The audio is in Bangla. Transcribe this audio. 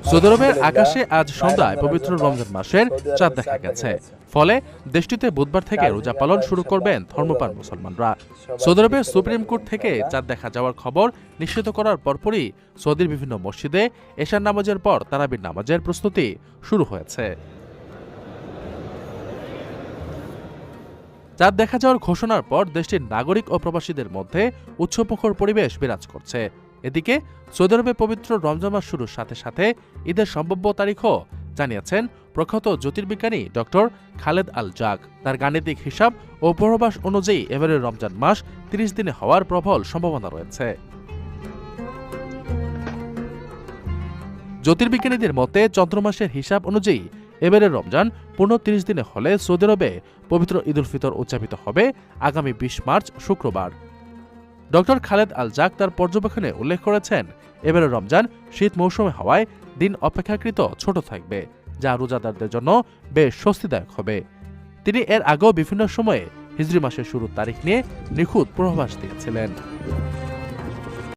সৌদি আরবের আকাশে আজ সন্ধ্যায় পবিত্র রমজান মাসের চাঁদ দেখা গেছে। ফলে দেশটিতে বুধবার থেকে রোজা পালন শুরু করবেন ধর্মপ্রাণ মুসলমানরা। সৌদি আরবের সুপ্রিম কোর্ট থেকে চাঁদ দেখা যাওয়ার খবর নিশ্চিত করার পরপরই সৌদির বিভিন্ন মসজিদে এশার নামাজের পর তারাবির নামাজের প্রস্তুতি শুরু হয়েছে। চাঁদ দেখা যাওয়ার ঘোষণার পর দেশটির নাগরিক ও প্রবাসীদের মধ্যে উৎসবমুখর পরিবেশ বিরাজ করছে। এদিকে সৌদি আরবে পবিত্র রমজান মাস শুরুর সাথে সাথে ঈদের সম্ভাব্য তারিখও জানিয়েছেন প্রখ্যাত জ্যোতির্বিজ্ঞানী ডক্টর খালেদ আল জাক। তার গাণিতিক হিসাব ও পূর্বাভাস অনুযায়ী এবারের রমজান মাস ৩০ দিনে হওয়ার প্রবল সম্ভাবনা রয়েছে। জ্যোতির্বিজ্ঞানীদের মতে চন্দ্রমাসের হিসাব অনুযায়ী এবারের রমজান পূর্ণ ৩০ দিনে হলে সৌদি আরবে পবিত্র ঈদ উল ফিতর উদযাপিত হবে আগামী ২০ মার্চ শুক্রবার। ডক্টর খালেদ আল জাক তার পর্যবেক্ষণে উল্লেখ করেছেন, এবারের রমজান শীত মৌসুমে হওয়ায় দিন অপেক্ষাকৃত ছোট থাকবে, যা রোজাদারদের জন্য বেশ স্বস্তিদায়ক হবে। তিনি এর আগেও বিভিন্ন সময়ে হিজরি মাসের শুরুর তারিখ নিয়ে নিখুঁত পূর্বাভাস দিয়েছিলেন।